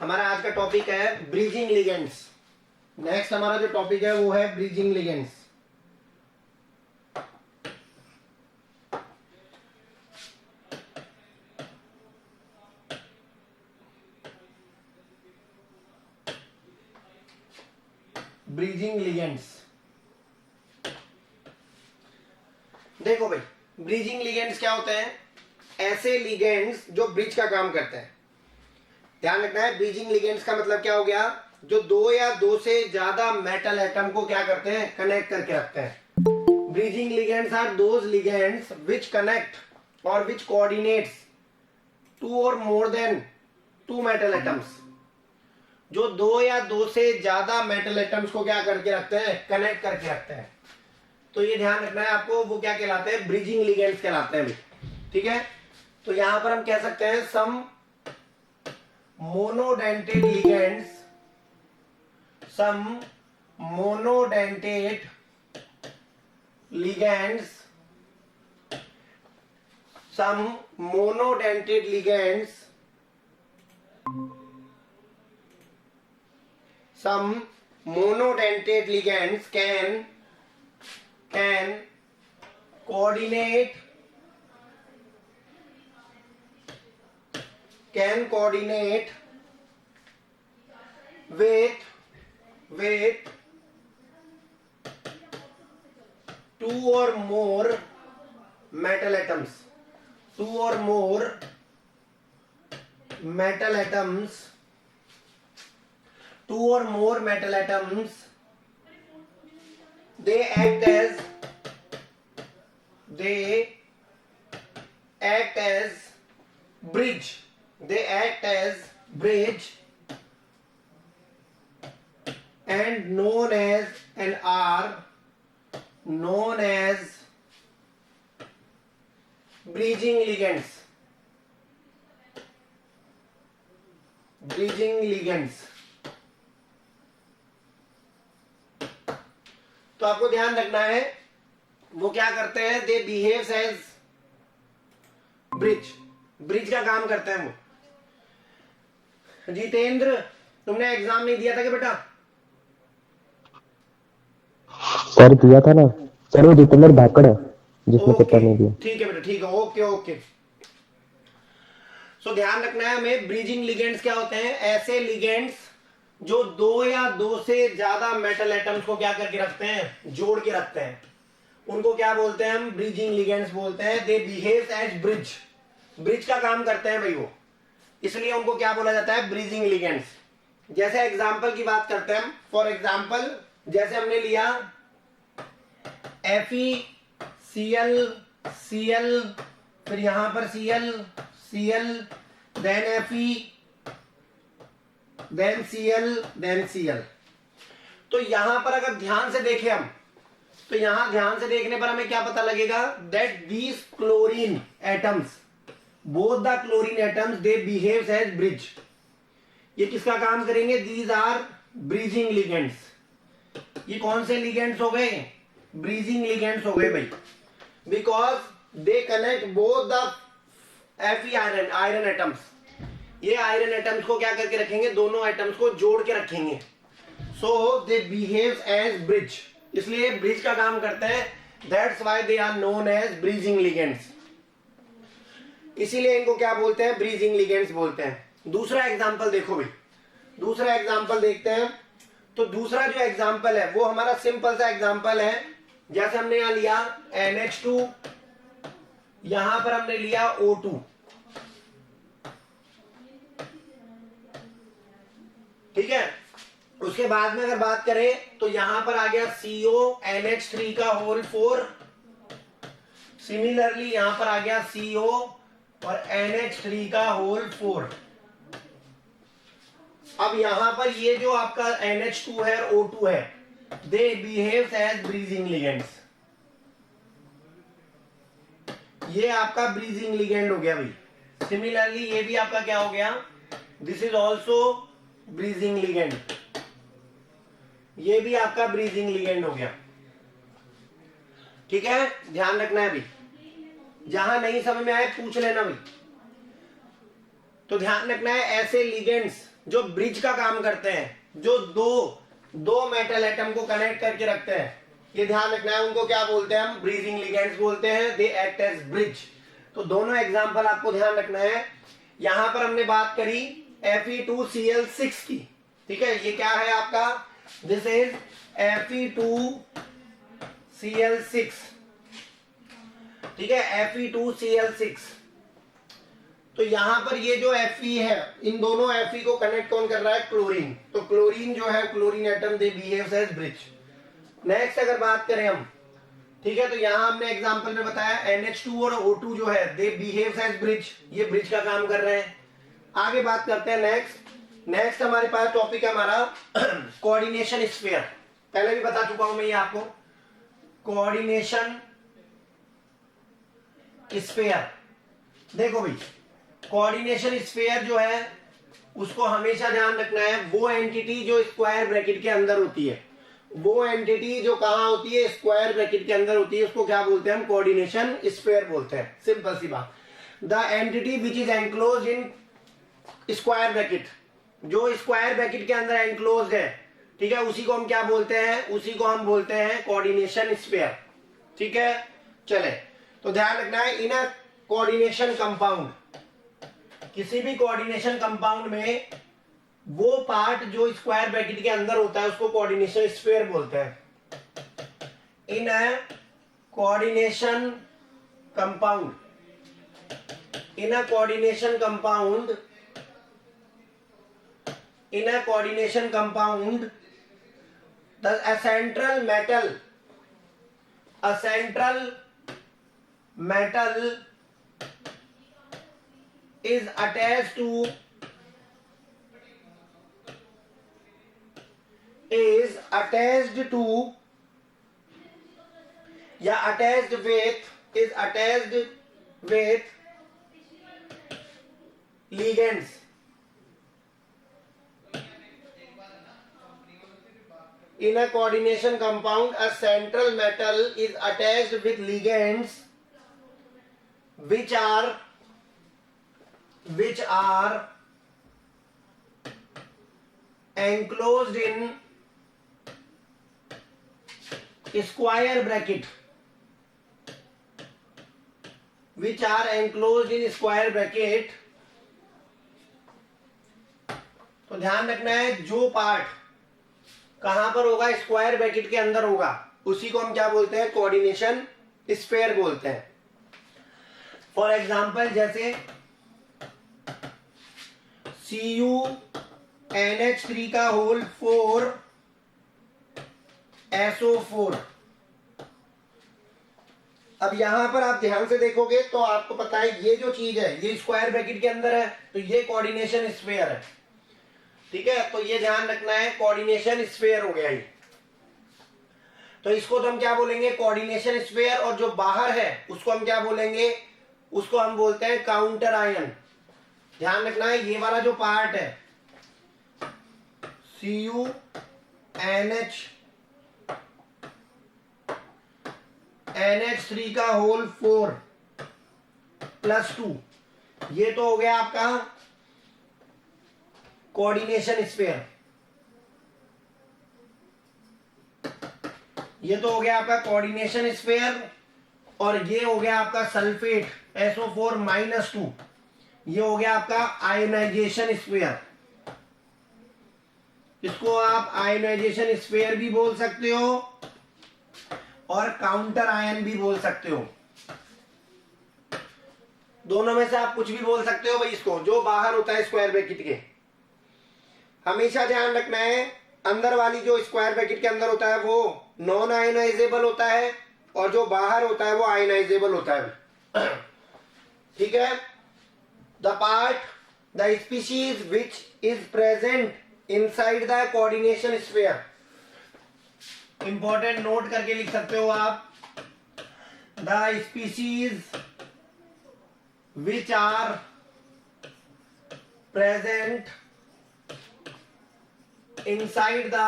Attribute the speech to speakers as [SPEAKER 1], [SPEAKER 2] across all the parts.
[SPEAKER 1] हमारा आज का टॉपिक है ब्रीजिंग लिगेंड्स। नेक्स्ट हमारा जो टॉपिक है वो है ब्रीजिंग लिगेंड्स। ब्रीजिंग लिगेंड्स, देखो भाई, ब्रीजिंग लिगेंड्स क्या होते हैं? ऐसे लिगेंड्स जो ब्रिज का काम करते हैं। ध्यान रखना है, ब्रीजिंग लिगेंड्स का मतलब क्या हो गया? जो दो या दो से ज्यादा मेटल एटम को क्या करते हैं? कनेक्ट करके रखते हैं। Bridging ligands are those ligands which connect or which coordinates two or more than two metal atoms. जो दो या दो से ज्यादा मेटल एटम्स को क्या करके रखते हैं? कनेक्ट करके रखते हैं। तो ये ध्यान रखना है आपको, वो क्या कहलाते हैं? ब्रिजिंग लिगेंड्स कहलाते हैं भाई। ठीक है, तो यहां पर हम कह सकते हैं some monodentate ligands, some monodentate ligands, some monodentate ligands, some monodentate ligands can coordinate with two or more metal atoms, two or more metal atoms, two or more metal atoms. They act as bridge. They act as bridge and known as and are known as bridging ligands. Bridging ligands. तो आपको ध्यान रखना है वो क्या करते हैं? दे behaves as bridge. Bridge का काम करते हैं वो। जितेंद्र, तुमने एग्जाम नहीं दिया था क्या बेटा?
[SPEAKER 2] सर दिया था ना सर, वो जितेंद्र भाकड़ है जिसने पेपर नहीं दिया।
[SPEAKER 1] ठीक है बेटा, ठीक है, ओके ओके। सो ध्यान रखना है हमें, ब्रीजिंग लिगेंड्स क्या होते हैं? ऐसे लिगेंड्स जो दो या दो से ज्यादा मेटल एटम्स को क्या करके रखते हैं? जोड़ के रखते हैं। उनको क्या बोलते हैं हम? ब्रीजिंग लिगेंड्स बोलते हैं। They behave as bridge. Bridge का काम करते हैं भाई वो, इसलिए उनको क्या बोला जाता है? Bridging ligands. जैसे एग्जाम्पल की बात करते हैं, फॉर एग्जाम्पल जैसे हमने लिया FeCl, Cl, फिर यहां पर Cl, then Fe, then Cl, then Cl। तो यहां पर अगर ध्यान से देखें हम, तो यहां ध्यान से देखने पर हमें क्या पता लगेगा? That these chlorine atoms, both the chlorine atoms, they behaves as bridge. ये किसका काम करेंगे? These are bridging ligands. ये कौन से लिगेंड्स हो गए? ब्रीजिंग लिगेंड्स हो गए भाई, because they connect both the Fe iron atoms. ये आयरन एटम्स को क्या करके रखेंगे? दोनों एटम्स को जोड़ के रखेंगे। So they behave as bridge, इसलिए ब्रिज का काम करते हैं। That's why they are known as bridging ligands. इसीलिए इनको क्या बोलते हैं? ब्रीजिंग लिगेंड्स बोलते हैं। दूसरा एग्जांपल देखो भाई, दूसरा एग्जांपल देखते हैं। तो दूसरा जो एग्जांपल है वो हमारा सिंपल सा एग्जांपल है। जैसे हमने यहां लिया NH2, यहां पर हमने लिया O2। ठीक है, उसके बाद में अगर बात करें तो यहां पर आ गया CONH3 का होल 4। सिमिलरली यहां पर आ गया CO और NH3 का होल 4। अब यहां पर ये जो आपका NH2 है और O2 है, they behave as bridging ligands. ये आपका ब्रीजिंग लिगेंड हो गया भाई। सिमिलरली ये भी आपका क्या हो गया? This is also bridging ligand. ये भी आपका ब्रीजिंग लिगेंड हो गया। ठीक है, ध्यान रखना है भाई, जहां नहीं समझ में आए पूछ लेना भाई। तो ध्यान रखना है, ऐसे लिगेंड्स जो ब्रिज का काम करते हैं, जो दो मेटल एटम को कनेक्ट करके रखते हैं, ये ध्यान रखना है, उनको क्या बोलते हैं हम? ब्रीजिंग लिगेंड्स बोलते हैं। They act as bridge. तो दोनों एग्जांपल आपको ध्यान रखना है। यहां पर हमने बात करी Fe2Cl6 की, ठीक है, ये क्या है आपका? दिस इज Fe2Cl6, ठीक है, Fe2Cl6। तो यहां पर ये जो Fe है, इन दोनों Fe को कनेक्ट कौन कर रहा है? क्लोरीन। तो क्लोरीन जो है, क्लोरीन एटम, दे बिहेव्स एज ब्रिज। नेक्स्ट अगर बात करें हम, ठीक है, तो यहां हमने एग्जांपल में बताया NH2 और O2 जो है, दे बिहेव्स एज ब्रिज, ये ब्रिज का काम कर रहे हैं। आगे बात करते हैं नेक्स्ट हमारे पास टॉपिक है हमारा कोऑर्डिनेशन स्फीयर। पहले भी बता चुका हूं मैं ये आपको, कोऑर्डिनेशन स्फीयर। देखो भाई, कोऑर्डिनेशन स्फीयर जो है, उसको हमेशा ध्यान रखना है, वो एंटिटी जो स्क्वायर ब्रैकेट के अंदर होती है, वो एंटिटी जो कहां होती है? स्क्वायर ब्रैकेट के अंदर होती है, उसको क्या बोलते हैं हम? कोऑर्डिनेशन स्फीयर बोलते हैं। सिंपल सी बात। The entity which is enclosed in square bracket, जो स्क्वायर ब्रैकेट के अंदर एनक्लोज्ड है, ठीक है, उसी को हम क्या बोलते हैं? उसी को हम बोलते हैं कोऑर्डिनेशन स्फीयर। ठीक है, चले, तो ध्यान रखना है, इन अ कोऑर्डिनेशन कंपाउंड, किसी भी कोऑर्डिनेशन कंपाउंड में वो पार्ट जो स्क्वायर ब्रैकेट के अंदर होता है, उसको कोऑर्डिनेशन स्फीयर बोलते हैं। In a coordination compound, in a coordination compound, in a coordination compound, a central metal is attached to या attached with ligands, in a coordination compound a central metal is attached with ligands which are enclosed in square bracket, which are enclosed in square bracket। तो ध्यान रखना है, जो part कहां पर होगा? Square bracket के अंदर होगा, उसी को हम क्या बोलते हैं? कोऑर्डिनेशन स्फीयर बोलते हैं। फॉर एग्जांपल, जैसे CuNH3 का होल 4 SO4। अब यहां पर आप ध्यान से देखोगे तो आपको पता है, ये जो चीज है, ये स्क्वायर ब्रैकेट के अंदर है, तो ये कोऑर्डिनेशन स्फीयर है। ठीक है, तो ये ध्यान रखना है, कोऑर्डिनेशन स्फीयर हो गया ये। तो इसको तो हम क्या बोलेंगे? Coordination sphere. और जो बाहर है उसको हम क्या बोलेंगे? उसको हम बोलते हैं काउंटर आयन। ध्यान रखना है, ये वाला जो पार्ट है CuNH3 का होल 4 + 2, ये तो हो गया आपका कोऑर्डिनेशन स्फीयर। ये तो हो गया आपका कोऑर्डिनेशन स्फीयर। और ये हो गया आपका सल्फेट SO4 - 2, ये हो गया आपका आयोनाइजेशन स्फीयर। इसको आप आयोनाइजेशन स्फीयर भी बोल सकते हो और काउंटर आयन भी बोल सकते हो। दोनों में से आप कुछ भी बोल सकते हो भाई। इसको जो बाहर होता है स्क्वायर ब्रैकेट के, हमेशा ध्यान रखना है, अंदर वाली जो स्क्वायर ब्रैकेट के अंदर होता है वो नॉन आयोनाइजेबल होता है, और जो बाहर होता है वो आयोनाइजेबल होता है। ठीक है, the species which is present inside the coordination sphere. Important note करके लिख सकते हो आप, the species which are present inside the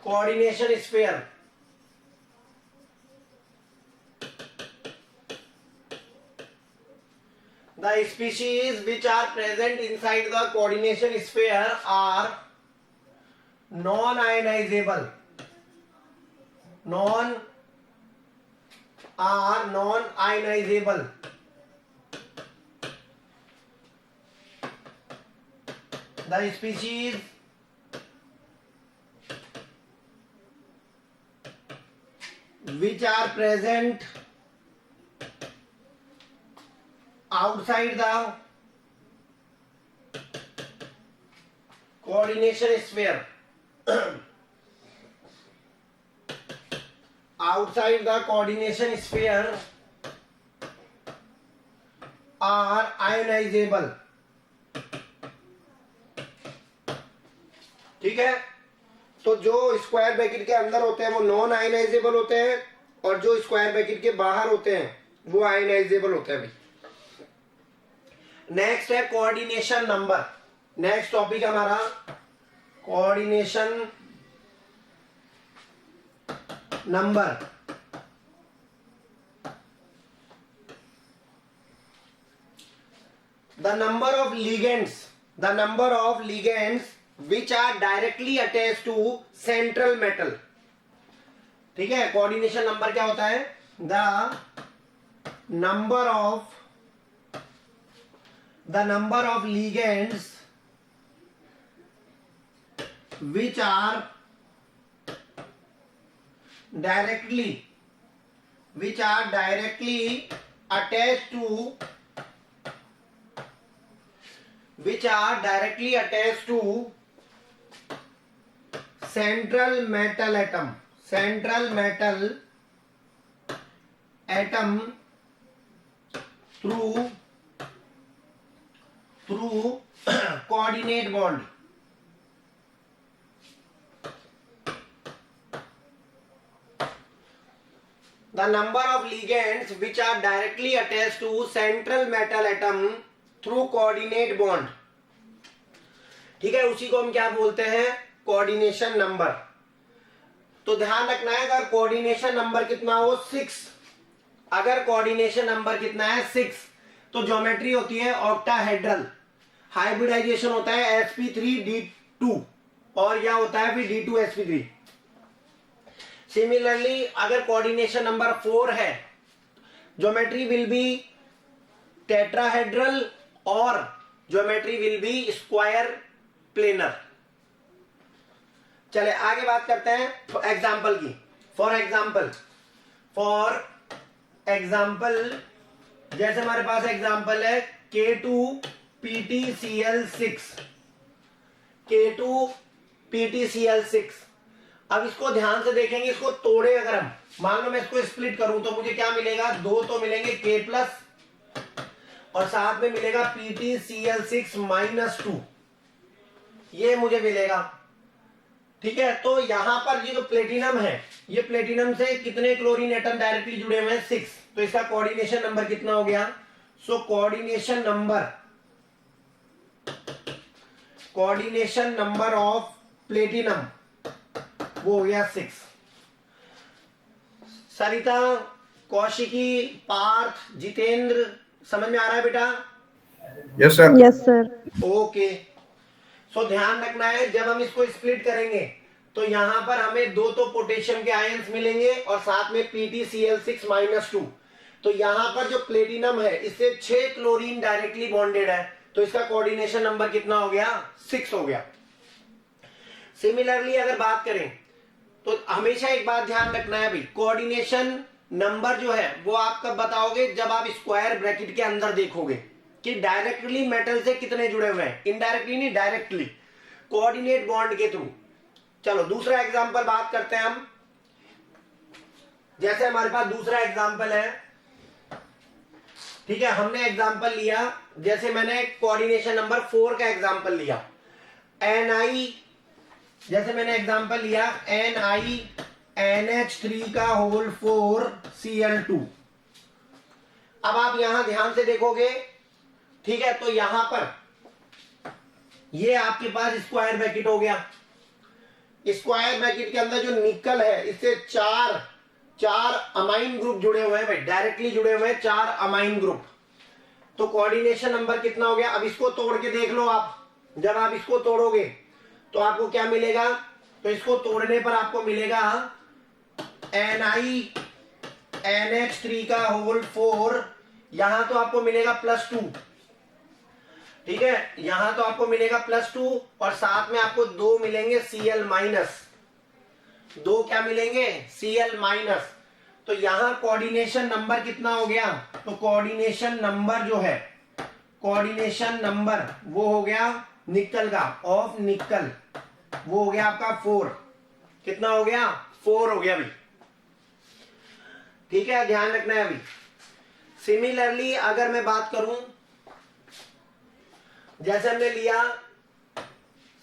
[SPEAKER 1] coordination sphere, The species which are present inside the coordination sphere are non-ionizable. Non-ionizable. The species which are present outside the coordination sphere outside the coordination sphere are ionizable. ठीक है, तो जो square bracket के अंदर होते हैं वो non ionisable होते हैं और जो स्क्वायर ब्रैकेट के बाहर होते हैं वो आयनाइजेबल होते हैं भाई। नेक्स्ट है कोऑर्डिनेशन नंबर। नेक्स्ट टॉपिक हमारा coordination number. The number of ligands which are directly attached to central metal। ठीक है, कोऑर्डिनेशन नंबर क्या होता है? The number of ligands which are directly attached to central metal atom through coordinate bond। The number of ligands which are directly attached to central metal atom through coordinate bond। ठीक है, उसी को हम क्या बोलते हैं? Coordination number. तो ध्यान रखना है, अगर कोऑर्डिनेशन नंबर कितना हो 6, अगर कोऑर्डिनेशन नंबर कितना है 6, तो ज्योमेट्री होती है ऑक्टाहेड्रल। हाइब्रिडाइजेशन होता है sp3d2 और यह होता है फिर d2sp3। सिमिलरली अगर कोऑर्डिनेशन नंबर 4 है, ज्योमेट्री विल बी टेट्राहेड्रल और geometry will be square planar. चले आगे बात करते हैं एग्जाम्पल की। फॉर एग्जाम्पल जैसे हमारे पास एग्जाम्पल है K2PtCl6। अब इसको ध्यान से देखेंगे, इसको तोड़े अगर हम, मान लो मैं इसको स्प्लिट करूं तो मुझे क्या मिलेगा? 2 तो मिलेंगे K+ और साथ में मिलेगा PtCl6-2, ये मुझे मिलेगा। ठीक है, तो यहां पर ये जो प्लेटिनम है, ये प्लेटिनम से कितने क्लोरीन एटम डायरेक्टली जुड़े हुए हैं? 6। तो इसका कोऑर्डिनेशन नंबर कितना हो गया? So coordination number of platinum वो हो गया 6। सरिता, कौशिकी, पार्थ, जितेंद्र, समझ में आ रहा है बेटा?
[SPEAKER 3] Yes sir.
[SPEAKER 4] Yes sir.
[SPEAKER 1] Okay, so ध्यान रखना है, जब हम इसको स्प्लिट करेंगे तो यहां पर हमें 2 तो पोटेशियम के आयंस मिलेंगे और साथ में PtCl6-2। तो यहां पर जो प्लेटिनम है इससे 6 क्लोरीन डायरेक्टली बॉन्डेड है, तो इसका कोऑर्डिनेशन नंबर कितना हो गया? 6 हो गया। सिमिलरली अगर बात करें तो हमेशा एक बात ध्यान रखना है भाई, कोऑर्डिनेशन नंबर जो है वो आप कब बताओगे? जब आप स्क्वायर ब्रैकेट के अंदर देखोगे कि डायरेक्टली मेटल से कितने जुड़े हुए हैं, इनडायरेक्टली नहीं, डायरेक्टली कोऑर्डिनेट बॉन्ड के थ्रू। चलो दूसरा एग्जांपल बात करते हैं हम। जैसे हमारे पास दूसरा एग्जांपल है, ठीक है, हमने एग्जांपल लिया, जैसे मैंने कोऑर्डिनेशन नंबर 4 का एग्जांपल लिया, Ni, जैसे मैंने एग्जांपल लिया NiNH3 अब आप यहां ध्यान से देखोगे, ठीक है, तो यहां पर ये आपके पास स्क्वायर ब्रैकेट हो गया। स्क्वायर ब्रैकेट के अंदर जो निकल है इससे चार अमाइन ग्रुप जुड़े हुए हैं भाई, डायरेक्टली जुड़े हुए हैं 4 अमाइन ग्रुप। तो कोऑर्डिनेशन नंबर कितना हो गया? अब इसको तोड़ के देख लो आप, जब आप इसको तोड़ोगे तो आपको क्या मिलेगा? तो इसको तोड़ने पर आपको मिलेगा NiNH3 का होल 4, यहां तो आपको मिलेगा +2, ठीक है, यहां तो आपको मिलेगा +2 और साथ में आपको 2 मिलेंगे Cl-, 2 क्या मिलेंगे? Cl-। तो यहां कोऑर्डिनेशन नंबर कितना हो गया? तो कोऑर्डिनेशन नंबर जो है, कोऑर्डिनेशन नंबर वो हो गया निकल का, ऑफ निकल, वो हो गया आपका 4। कितना हो गया? 4 हो गया भाई, ठीक है, ध्यान रखना है अभी। सिमिलरली अगर मैं बात करूं, जैसे हमने लिया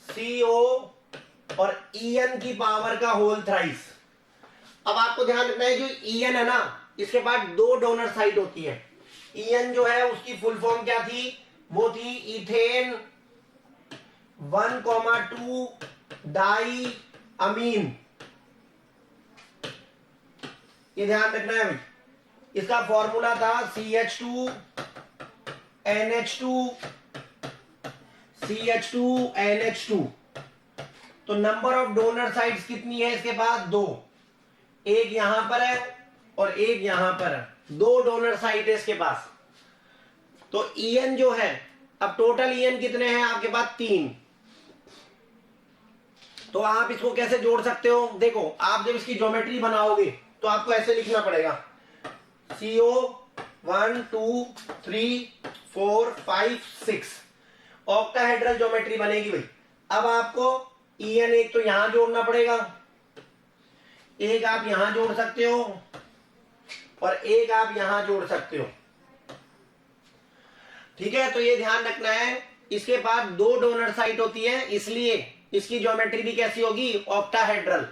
[SPEAKER 1] CO और En की पावर का होल थ्राइस। अब आपको ध्यान रखना है, जो En है ना, इसके पास 2 डोनर साइट होती है। En जो है उसकी फुल फॉर्म क्या थी? वो थी इथेन 1,2 डाई अमीन। ये ध्यान रखना है भाई, इसका फॉर्मूला था CH2NH2 तो नंबर ऑफ डोनर साइट्स कितनी है इसके पास? 2, एक यहां पर है और एक यहां पर है, 2 डोनर साइट है इसके पास। तो En जो है, अब टोटल En कितने हैं आपके पास? 3। तो आप इसको कैसे जोड़ सकते हो? देखो, आप जब इसकी ज्योमेट्री बनाओगे तो आपको ऐसे लिखना पड़ेगा, CO 1 2 3 4 5 6, ऑक्टाहेड्रल ज्योमेट्री बनेगी भाई। अब आपको En एक तो यहां जोड़ना पड़ेगा, एक आप यहां जोड़ सकते हो और एक आप यहां जोड़ सकते हो, ठीक है। तो ये ध्यान रखना है, इसके पास 2 डोनर साइट होती है, इसलिए इसकी ज्योमेट्री भी कैसी होगी? ऑक्टाहेड्रल।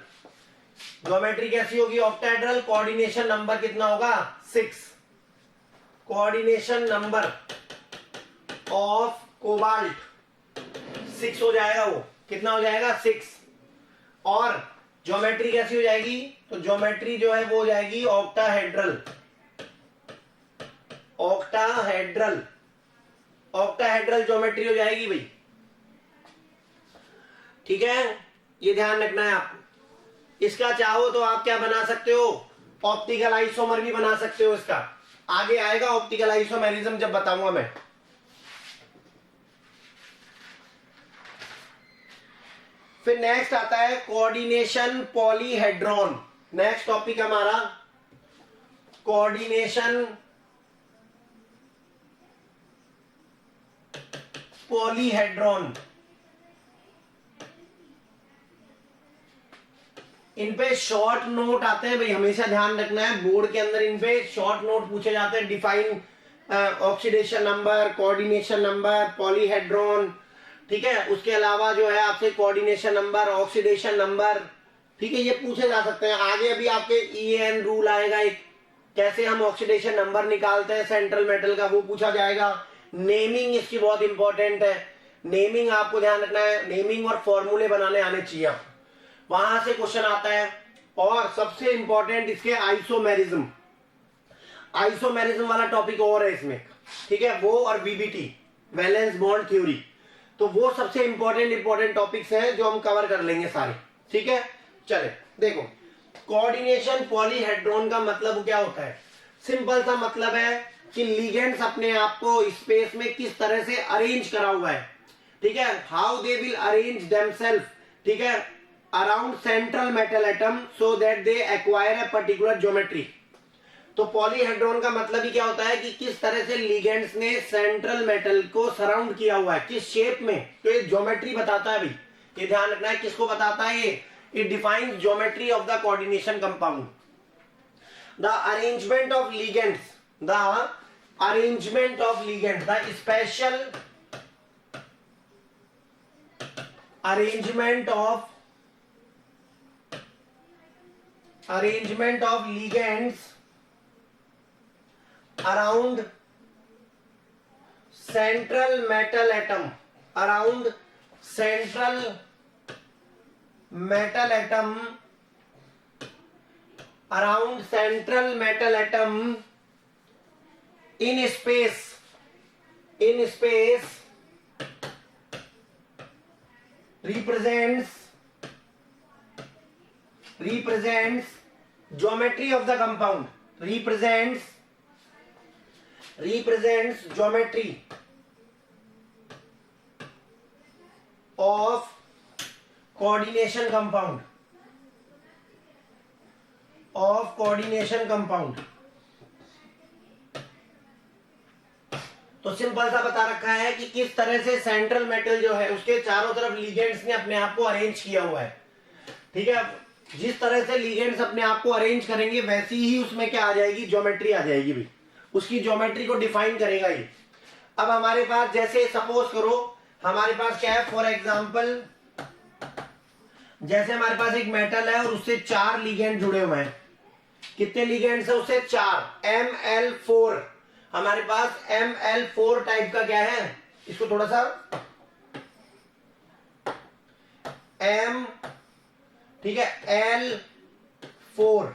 [SPEAKER 1] ज्योमेट्री कैसी होगी? ऑक्टाहेड्रल। कोऑर्डिनेशन नंबर कितना होगा? 6। कोऑर्डिनेशन नंबर ऑफ कोबाल्ट 6 हो जाएगा। वो कितना हो जाएगा? 6। और ज्योमेट्री कैसी हो जाएगी? तो ज्योमेट्री जो है वो हो जाएगी ऑक्टाहेड्रल। ऑक्टाहेड्रल, ऑक्टाहेड्रल ज्योमेट्री हो जाएगी भाई, ठीक है, ये ध्यान रखना है आपको। इसका चाहो तो आप क्या बना सकते हो? ऑप्टिकल आइसोमर भी बना सकते हो। इसका आगे आएगा ऑप्टिकल आइसोमेरिज्म जब बताऊंगा मैं। फिर नेक्स्ट आता है कोऑर्डिनेशन पॉलीहेड्रॉन। नेक्स्ट टॉपिक हमारा कोऑर्डिनेशन पॉलीहेड्रॉन। इन पे शॉर्ट नोट आते हैं भाई, हमेशा ध्यान रखना है, बोर्ड के अंदर इन पे शॉर्ट नोट पूछे जाते हैं। Define oxidation number, coordination number, polyhedron, ठीक है। उसके अलावा जो है आपसे कोऑर्डिनेशन नंबर, ऑक्सीडेशन नंबर, ठीक है, ये पूछे जा सकते हैं। आगे अभी आपके EN रूल आएगा एक, कैसे हम ऑक्सीडेशन नंबर निकालते हैं सेंट्रल मेटल का, वो पूछा जाएगा। नेमिंग इसकी बहुत इंपॉर्टेंट है, नेमिंग आपको ध्यान रखना है, नेमिंग और फॉर्मूले बनाने आने चाहिए आपको, वहां से क्वेश्चन आता है। और सबसे इंपॉर्टेंट इसके आइसोमेरिज्म, आइसोमेरिज्म वाला टॉपिक और है इसमें, ठीक है, वो और VBT, वैलेंस बॉन्ड थ्योरी। तो वो सबसे इंपॉर्टेंट टॉपिक्स हैं जो हम कवर कर लेंगे सारे, ठीक है। चले देखो, कोऑर्डिनेशन पॉलीहेड्रॉन का मतलब क्या होता है? सिंपल सा मतलब है कि लिगेंड्स अपने आप को स्पेस में किस तरह से अरेंज करा हुआ है, ठीक है, how they will arrange themselves, ठीक है, around central metal atom so that they acquire a particular geometry. तो पॉलीहेड्रॉन का मतलब ही क्या होता है कि किस तरह से लिगेंड्स ने सेंट्रल मेटल को सराउंड किया हुआ है, किस शेप में, तो ये ज्योमेट्री बताता है भाई, ये ध्यान रखना है। किसको बताता है ये? It defines geometry of the coordination compound. The arrangement of ligands, the arrangement of ligands, the special arrangement of ligands around central metal atom, around central metal atom, around central metal atom in space, in space represents geometry of the compound, represents geometry of coordination compound, तो simple सा बता रखा है कि किस तरह से central metal जो है उसके चारों तरफ लिगेंड्स ने अपने आप को अरेंज किया हुआ है। ठीक है, जिस तरह से लिगेंड्स अपने आप को अरेंज करेंगे वैसी ही उसमें क्या आ जाएगी, ज्योमेट्री आ जाएगी भाई, उसकी ज्योमेट्री को डिफाइन करेगा ये। अब हमारे पास जैसे सपोज करो हमारे पास क्या है, फॉर एग्जांपल जैसे हमारे पास एक मेटल है और उससे 4 लिगेंड जुड़े हुए हैं। कितने लिगेंड्स है उससे? 4, Ml4। हमारे पास Ml4 टाइप का क्या है, इसको थोड़ा सा M, ठीक है, L4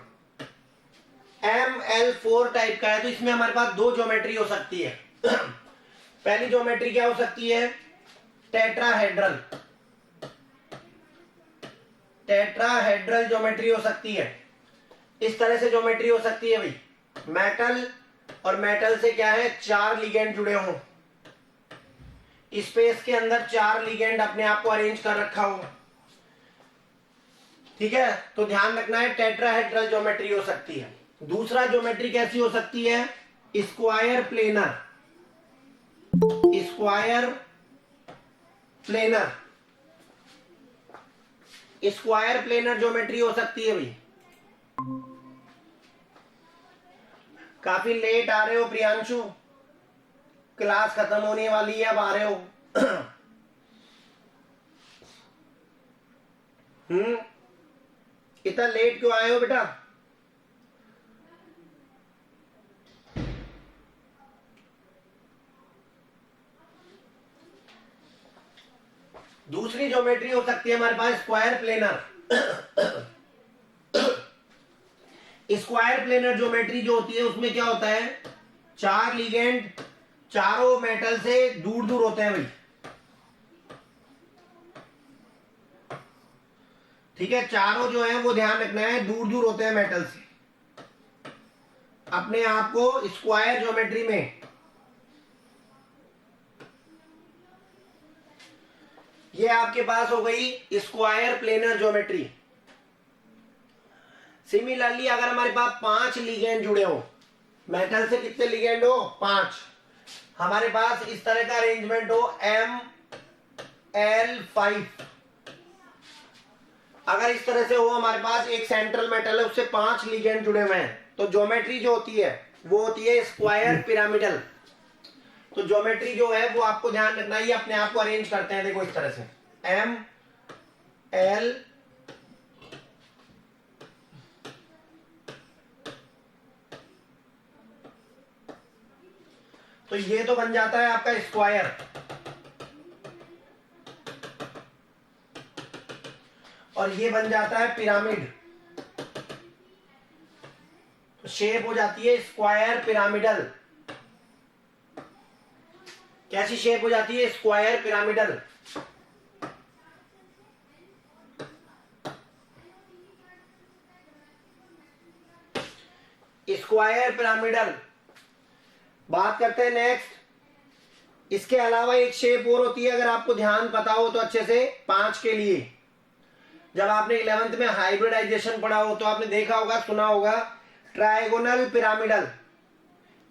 [SPEAKER 1] Ml4 टाइप का है। तो इसमें हमारे पास 2 ज्योमेट्री हो सकती है। पहली ज्योमेट्री क्या हो सकती है, टेट्राहेड्रल ज्योमेट्री हो सकती है। इस तरह से ज्योमेट्री हो सकती है भाई, मेटल और मेटल से क्या है, 4 लिगेंड जुड़े हों, स्पेस के अंदर 4 लिगेंड अपने आप को अरेंज कर रखा हो। ठीक है, तो ध्यान रखना है टेट्राहेड्रल ज्योमेट्री हो सकती है। दूसरा ज्योमेट्री कैसी हो सकती है, स्क्वायर प्लेनर ज्योमेट्री हो सकती है भाई। काफी लेट आ रहे हो प्रियांशु, क्लास खत्म होने वाली है, अब आ रहे हो। इतना लेट क्यों आए हो बेटा? दूसरी ज्योमेट्री हो सकती है हमारे पास स्क्वायर प्लेनर ज्योमेट्री जो होती है उसमें क्या होता है, 4 लिगेंड चारों मेटल से दूर दूर होते हैं भाई। ठीक है, चारों जो है वो ध्यान रखना है दूर दूर होते हैं मेटल से। अपने आप को स्क्वायर ज्योमेट्री में, ये आपके पास हो गई स्क्वायर प्लेनर ज्योमेट्री। सिमिलरली अगर हमारे पास 5 लिगेंड जुड़े हो, मेटल से कितने लिगेंड हो, 5, हमारे पास इस तरह का अरेंजमेंट हो ML5, अगर इस तरह से हो हमारे पास एक सेंट्रल मेटल है उससे 5 लिगेंड जुड़े हुए हैं, तो ज्योमेट्री जो होती है वो होती है स्क्वायर पिरामिडल। तो ज्योमेट्री जो है वो आपको ध्यान रखना है, ये अपने आप को अरेंज करते हैं, देखो इस तरह से ML, तो ये तो बन जाता है आपका स्क्वायर, और ये बन जाता है पिरामिड। तो शेप हो जाती है स्क्वायर पिरामिडल। कैसी शेप हो जाती है, स्क्वायर पिरामिडल। Square pyramidal. बात करते हैं नेक्स्ट। इसके अलावा एक शेप और होती है, अगर आपको ध्यान पता हो तो अच्छे से, 5 के लिए जब आपने 11th में हाइब्रिडाइजेशन पढ़ा हो तो आपने देखा होगा, सुना होगा, ट्रायगोनल पिरामिडल।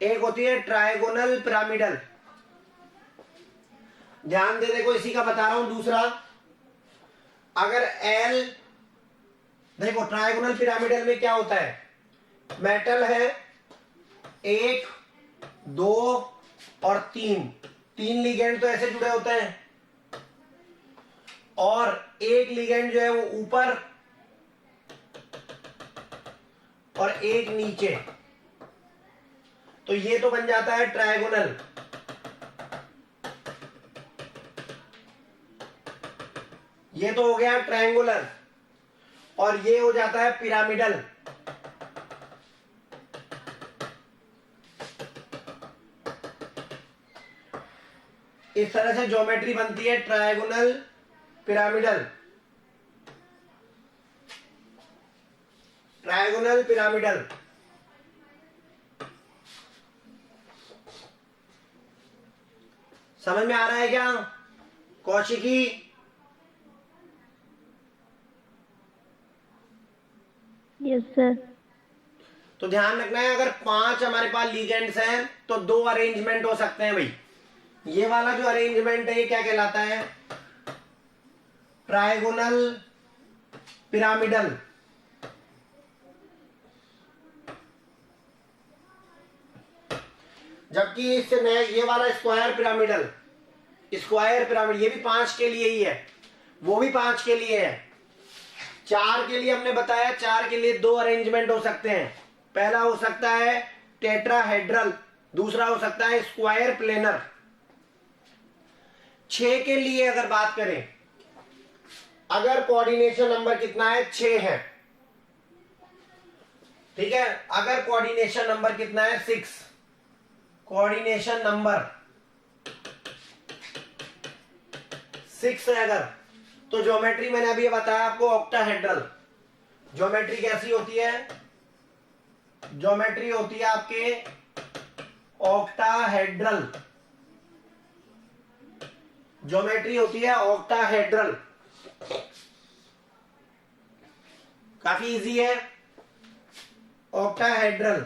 [SPEAKER 1] एक होती है ट्रायगोनल पिरामिडल, ध्यान दे, देखो इसी का बता रहा हूं। दूसरा, अगर L, देखो ट्रायगोनल पिरामिडल में क्या होता है, मेटल है 1, 2 और 3 लिगेंड तो ऐसे जुड़े होते हैं, और एक लिगेंड जो है वो ऊपर और एक नीचे, तो ये तो बन जाता है ट्रायगोनल। ये तो हो गया ट्रायंगुलर, और ये हो जाता है पिरामिडल। इस तरह से ज्योमेट्री बनती है ट्रायगोनल पिरामिडल। ट्रायगोनल पिरामिडल समझ में आ रहा है क्या कौशिकी?
[SPEAKER 4] Yes sir.
[SPEAKER 1] तो ध्यान रखना है, अगर 5 हमारे पास लीजेंड्स हैं तो 2 अरेंजमेंट हो सकते हैं भाई। ये वाला जो अरेंजमेंट है ये क्या कहलाता है? Trigonal pyramidal. जबकि इससे नया ये वाला स्क्वायर पिरामिडल, स्क्वायर पिरामिड, ये भी 5 के लिए ही है, वो भी 5 के लिए है। 4 के लिए हमने बताया, 4 के लिए 2 अरेंजमेंट हो सकते हैं। पहला हो सकता है टेट्राहेड्रल, दूसरा हो सकता है स्क्वायर प्लेनर। 6 के लिए अगर बात करें, अगर कोऑर्डिनेशन नंबर कितना है? 6 है, ठीक है। अगर कोऑर्डिनेशन नंबर कितना है? 6, कोऑर्डिनेशन नंबर 6 है अगर, तो ज्योमेट्री मैंने अभी बताया आपको ऑक्टाहेड्रल। ज्योमेट्री कैसी होती है? ज्योमेट्री होती है आपके ऑक्टाहेड्रल। ज्योमेट्री होती है ऑक्टाहेड्रल। काफी इजी है, ऑक्टाहेड्रल।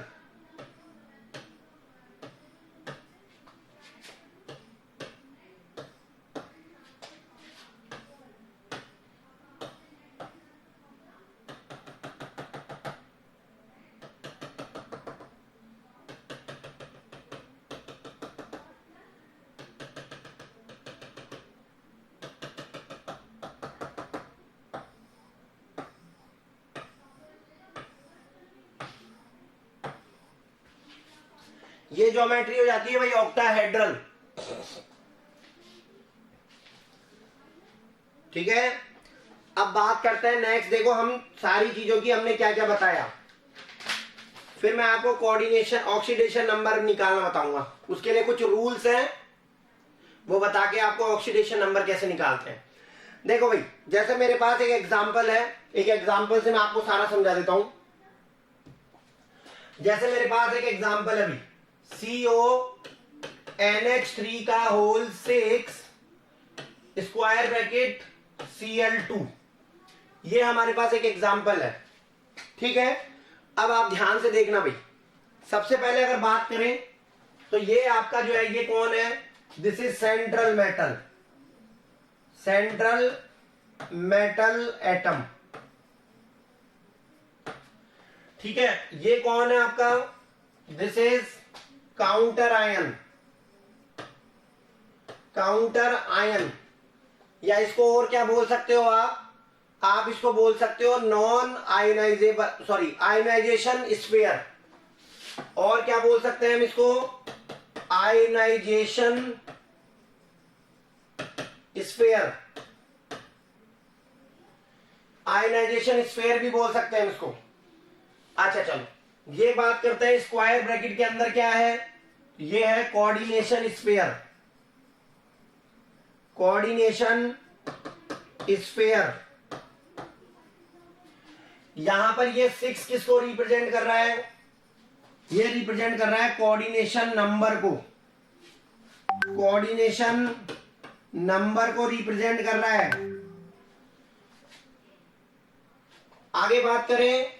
[SPEAKER 1] ये ज्योमेट्री हो जाती है भाई ऑक्टाहेड्रल, ठीक है। अब बात करते हैं नेक्स्ट। देखो हम सारी चीजों की हमने क्या क्या बताया, फिर मैं आपको कोऑर्डिनेशन ऑक्सीडेशन नंबर निकालना बताऊंगा। उसके लिए कुछ रूल्स हैं, वो बता के आपको ऑक्सीडेशन नंबर कैसे निकालते हैं। देखो भाई, जैसे मेरे पास एक एग्जांपल है, एक एग्जांपल से मैं आपको सारा समझा देता हूं। जैसे मेरे पास एक एग्जांपल है भाई, CONH3 का होल 6 स्क्वायर ब्रैकेट Cl2, ये हमारे पास एक एग्जांपल है, ठीक है। अब आप ध्यान से देखना भाई, सबसे पहले अगर बात करें तो ये आपका जो है, ये कौन है? This is central metal, central metal atom, ठीक है। ये कौन है आपका? This is counter ion, counter ion, या इसको और क्या बोल सकते हो आप इसको बोल सकते हो non ionisable, sorry ionisation sphere, और क्या बोल सकते हैं हम इसको? आयोनाइजेशन स्फीयर, आयोनाइजेशन स्फीयर भी बोल सकते हैं इसको। अच्छा चलो, ये बात करते हैं स्क्वायर ब्रैकेट के अंदर क्या है? ये है कोऑर्डिनेशन स्फीयर, कोऑर्डिनेशन स्फीयर। यहां पर ये 6 किसको रिप्रेजेंट कर रहा है? ये रिप्रेजेंट कर रहा है कोऑर्डिनेशन नंबर को, कोऑर्डिनेशन नंबर को रिप्रेजेंट कर रहा है। आगे बात करें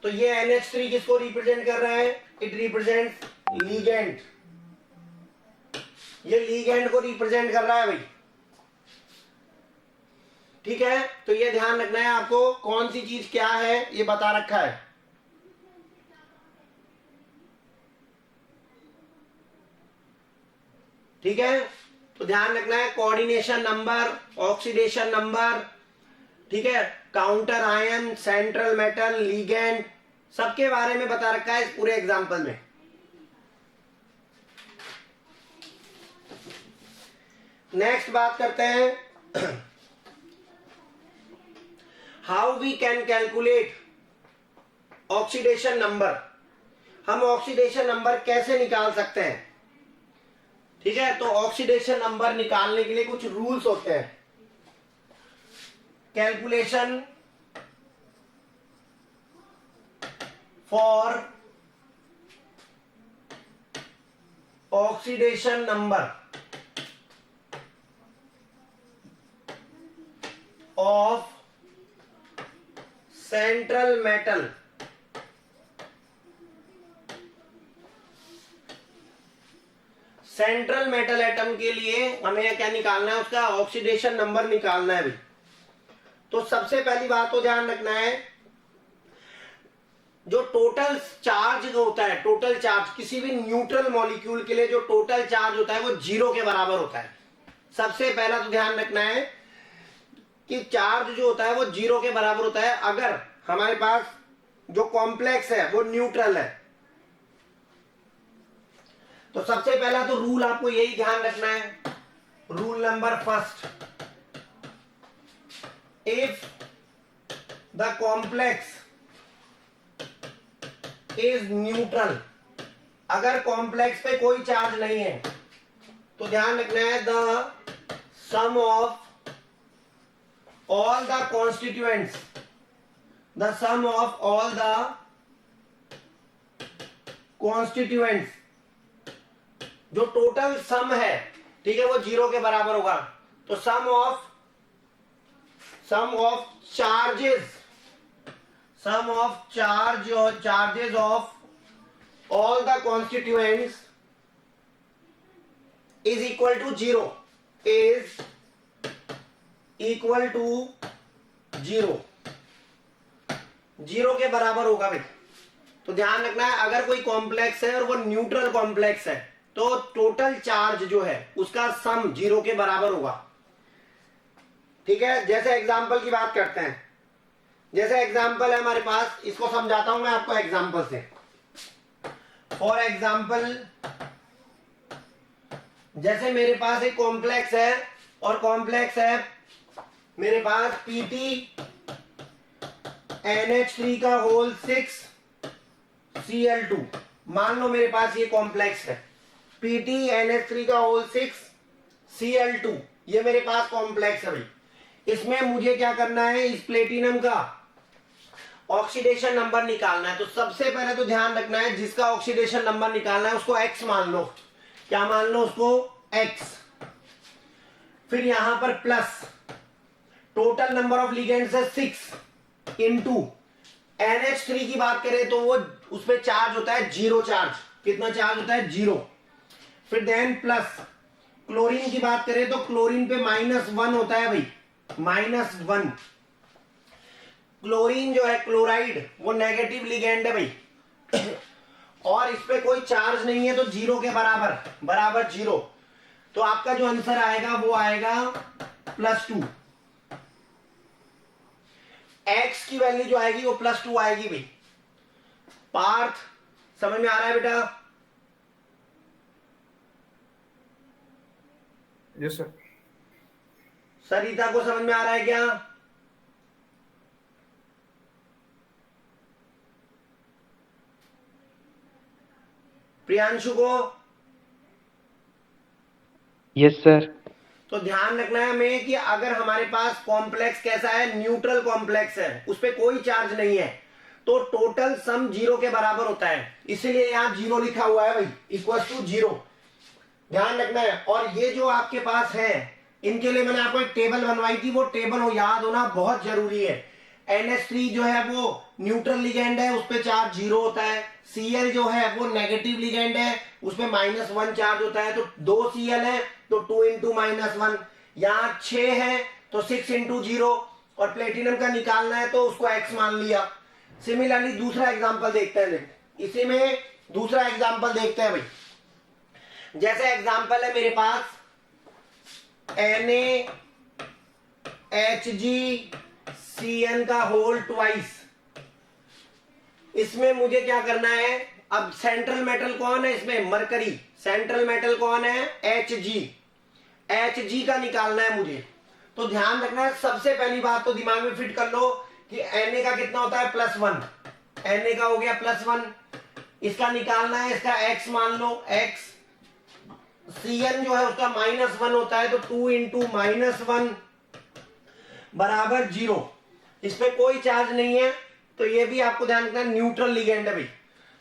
[SPEAKER 1] तो ये NH3 किसको रिप्रेजेंट कर रहा है? इट रिप्रेजेंट लीगेंड, ये लीगेंड को रिप्रेजेंट कर रहा है भाई, ठीक है। तो ये ध्यान रखना है आपको, कौन सी चीज क्या है ये बता रखा है, ठीक है। तो ध्यान रखना है कोऑर्डिनेशन नंबर, ऑक्सीडेशन नंबर, ठीक है, counter ion, central metal, ligand, सबके बारे में बता रखा है इस पूरे एग्जांपल में। नेक्स्ट बात करते हैं, how we can calculate oxidation number. हम ऑक्सीडेशन नंबर कैसे निकाल सकते हैं? ठीक है, तो ऑक्सीडेशन नंबर निकालने के लिए कुछ रूल्स होते हैं। Calculation for oxidation number of central metal central metal atom के लिए हमें क्या निकालना है, उसका ऑक्सीडेशन नंबर निकालना है भाई। तो सबसे पहली बात तो ध्यान रखना है, जो टोटल चार्ज होता है, टोटल चार्ज किसी भी न्यूट्रल मॉलिक्यूल के लिए जो टोटल चार्ज होता है वो 0 के बराबर होता है। सबसे पहला तो ध्यान रखना है कि चार्ज जो होता है वो 0 के बराबर होता है अगर हमारे पास जो कॉम्प्लेक्स है वो न्यूट्रल है। तो सबसे पहला तो रूल आपको यही ध्यान रखना है, rule number first, if the complex is neutral, अगर कॉम्प्लेक्स पे कोई चार्ज नहीं है तो ध्यान रखना है the sum of all the constituents, the sum of all the constituents, जो टोटल सम है, ठीक है, वो 0 के बराबर होगा। तो sum of charges, sum of charges of all the constituents is equal to 0, is equal to 0, 0 के बराबर होगा भाई। तो ध्यान रखना है अगर कोई कॉम्प्लेक्स है और वो न्यूट्रल कॉम्प्लेक्स है तो टोटल चार्ज जो है उसका सम 0 के बराबर होगा। ठीक है, जैसे एग्जांपल की बात करते हैं, जैसे एग्जाम्पल है हमारे पास, इसको समझाता हूं मैं आपको एग्जाम्पल से। फॉर एग्जाम्पल, जैसे मेरे पास एक कॉम्प्लेक्स है और कॉम्प्लेक्स है मेरे पास Pt NH3 का होल 6 Cl2। मान लो मेरे पास ये कॉम्प्लेक्स है Pt NH3 का होल 6 Cl2, ये मेरे पास कॉम्प्लेक्स है भाई। इसमें मुझे क्या करना है, इस प्लेटिनम का ऑक्सीडेशन नंबर निकालना है। तो सबसे पहले तो ध्यान रखना है जिसका ऑक्सीडेशन नंबर निकालना है उसको x मान लो। क्या मान लो उसको? x। फिर यहां पर plus total number of ligands है 6 इंटू NH3 की बात करें तो वो उस पर चार्ज होता है 0 चार्ज। कितना चार्ज होता है? 0। फिर देन प्लस क्लोरीन की बात करें तो क्लोरीन पे -1 होता है भाई, -1। क्लोरीन जो है क्लोराइड वो नेगेटिव लिगेंड है भाई और इस पे कोई चार्ज नहीं है तो 0 के बराबर 0। तो आपका जो आंसर आएगा वो आएगा +2। x की वैल्यू जो आएगी वो +2 आएगी भाई। पार्थ समझ में आ रहा है बेटा?
[SPEAKER 3] Yes sir.
[SPEAKER 1] सरिता को समझ में आ रहा है क्या? प्रियांशु को?
[SPEAKER 2] Yes sir.
[SPEAKER 1] तो ध्यान रखना है हमें कि अगर हमारे पास कॉम्प्लेक्स कैसा है, न्यूट्रल कॉम्प्लेक्स है, उस पर कोई चार्ज नहीं है तो टोटल सम 0 के बराबर होता है। इसीलिए यहां 0 लिखा हुआ है भाई, =0। ध्यान रखना है। और ये जो आपके पास है इनके लिए मैंने आपको एक टेबल बनवाई थी, वो टेबल हो याद होना बहुत जरूरी है। NH3 जो है वो न्यूट्रल लिगेंड है, उस पर चार्ज 0 होता है। Cl जो है वो नेगेटिव लिगेंड है, उस पर -1 चार्ज होता है। तो 2 Cl है तो 2 × -1, यहाँ 6 है तो 6 × 0 और प्लेटिनम का निकालना है तो उसको x मान लिया। सिमिलरली दूसरा एग्जांपल देखते हैं, इसी में दूसरा एग्जांपल देखते हैं भाई। जैसे एग्जांपल है मेरे पास NaHgCN का होल ट्वाइस। इसमें मुझे क्या करना है, अब सेंट्रल मेटल कौन है इसमें? मरकरी। सेंट्रल मेटल कौन है? Hg का निकालना है मुझे। तो ध्यान रखना है, सबसे पहली बात तो दिमाग में फिट कर लो कि Na का कितना होता है? +1। Na का हो गया +1, इसका निकालना है, इसका x मान लो, x Cn जो है उसका -1 होता है, तो 2 इंटू -1 बराबर 0। इस पे कोई चार्ज नहीं है, तो ये भी आपको ध्यान रखना न्यूट्रल लिगेंड है भाई।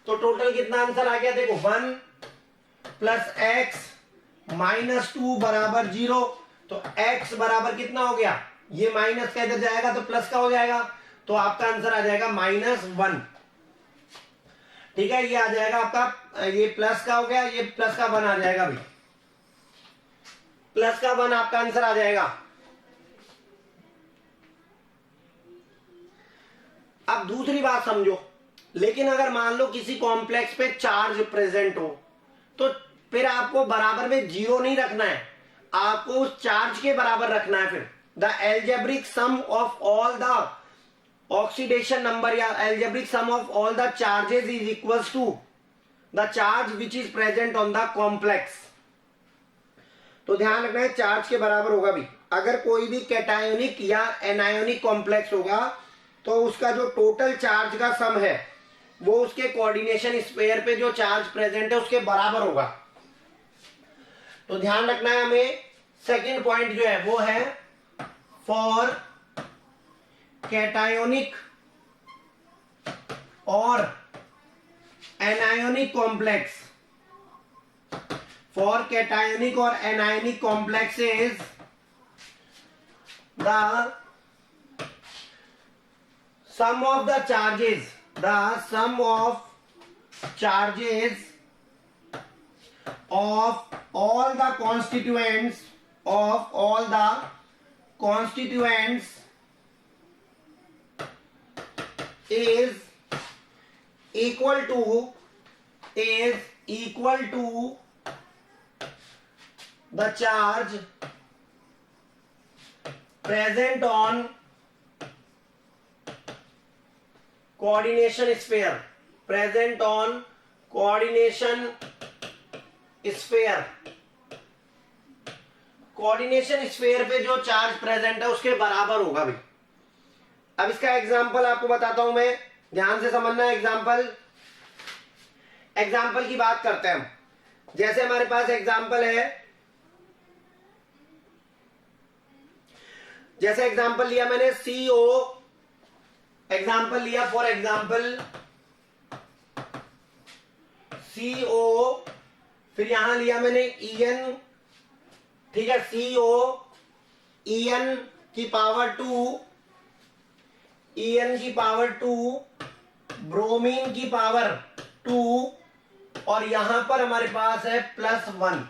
[SPEAKER 1] तो टोटल कितना आंसर आ गया देखो, 1 प्लस एक्स -2 बराबर 0। तो x बराबर कितना हो गया, ये माइनस का इधर जाएगा तो प्लस का हो जाएगा, तो आपका आंसर आ जाएगा -1। ठीक है, ये आ जाएगा आपका, ये प्लस का हो गया, ये प्लस का 1 आ जाएगा भाई, प्लस का 1 आपका आंसर आ जाएगा। अब दूसरी बात समझो, लेकिन अगर मान लो किसी कॉम्प्लेक्स पे चार्ज प्रेजेंट हो, तो फिर आपको बराबर में 0 नहीं रखना है, आपको उस चार्ज के बराबर रखना है। फिर the algebraic sum of all the oxidation number या algebraic sum of all the charges is equals to the charge which is present on the complex. तो ध्यान रखना है, चार्ज के बराबर होगा भी। अगर कोई भी कैटायोनिक या एनायोनिक कॉम्प्लेक्स होगा, तो उसका जो टोटल चार्ज का सम है वो उसके कोऑर्डिनेशन स्फीयर पे जो चार्ज प्रेजेंट है उसके बराबर होगा। तो ध्यान रखना है हमें, सेकंड पॉइंट जो है वो है फॉर कैटायोनिक और एनायोनिक कॉम्प्लेक्स, फॉर कैटायोनिक और anionic complexes the sum of the charges of all the constituents is equal to the charge present on coordination sphere, present on coordination sphere। Coordination sphere पे जो charge present है उसके बराबर होगा भाई। अब इसका एग्जांपल आपको बताता हूं मैं, ध्यान से समझना है। एग्जांपल की बात करते हैं हम। जैसे हमारे पास एग्जांपल है, जैसे एग्जांपल लिया मैंने CO, एग्जाम्पल लिया फॉर एग्जाम्पल CO, फिर यहां लिया मैंने EN, ठीक है, CO EN की पावर 2, ब्रोमीन की पावर 2, और यहां पर हमारे पास है +1।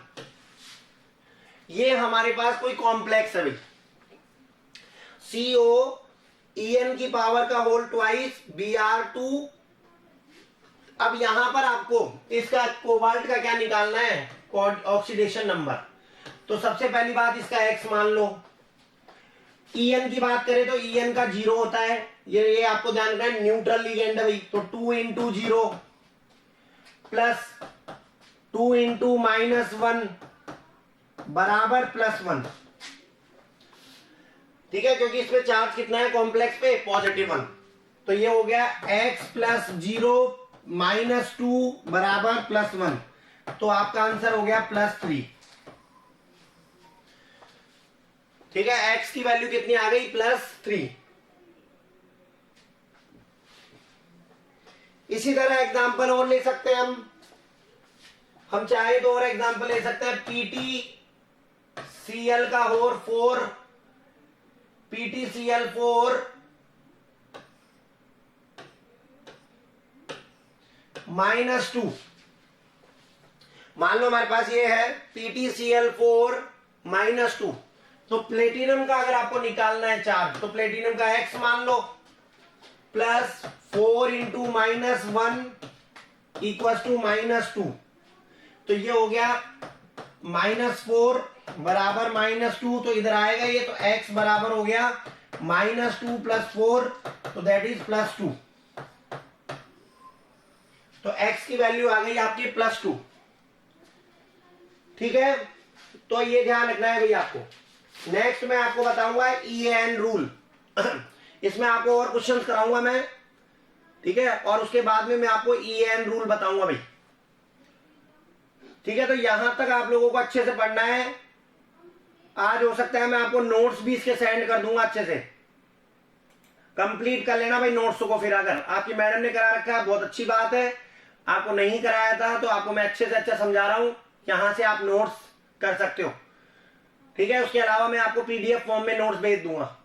[SPEAKER 1] ये हमारे पास कोई कॉम्प्लेक्स है भाई, CO En की पावर का होल ट्वाइस Br2। अब यहां पर आपको इसका कोबाल्ट का क्या निकालना है, ऑक्सीडेशन नंबर। तो सबसे पहली बात इसका x मान लो। En की बात करें तो En का 0 होता है, ये आपको ध्यान रखना है, न्यूट्रल लिगेंड है भाई। तो 2 इंटू 0 प्लस 2 इंटू -1 बराबर +1। ठीक है, क्योंकि इसमें चार्ज कितना है कॉम्प्लेक्स पे, +1। तो ये हो गया x प्लस 0 -2 बराबर +1। तो आपका आंसर हो गया +3। ठीक है, x की वैल्यू कितनी आ गई, +3। इसी तरह एग्जांपल और ले सकते हैं हम चाहे तो और एग्जांपल ले सकते हैं। PTCl का होल 4, PTCl4 -2। मान लो हमारे पास ये है PTCl4 -2। तो प्लेटिनम का अगर आपको निकालना है चार्ज, तो प्लेटिनम का x मान लो, +4 इंटू -1 इक्वल्स टू -2। तो ये हो गया -4 बराबर -2, तो इधर आएगा ये, तो x बराबर हो गया -2 + 4, तो दैट इज +2। तो x की वैल्यू आ गई आपकी +2। ठीक है, तो ये ध्यान रखना है भैया आपको। नेक्स्ट मैं आपको बताऊंगा EN रूल। इसमें आपको और क्वेश्चंस कराऊंगा मैं, ठीक है, और उसके बाद में मैं आपको EN रूल बताऊंगा भाई। ठीक है, तो यहां तक आप लोगों को अच्छे से पढ़ना है। आज हो सकता है मैं आपको नोट्स भी इसके सेंड कर दूंगा, अच्छे से कंप्लीट कर लेना भाई नोट्स को। फिर अगर आपकी मैडम ने करा रखा है बहुत अच्छी बात है, आपको नहीं कराया था तो आपको मैं अच्छे से अच्छा समझा रहा हूं, यहां से आप नोट्स कर सकते हो। ठीक है, उसके अलावा मैं आपको पीडीएफ फॉर्म में नोट्स भेज दूंगा।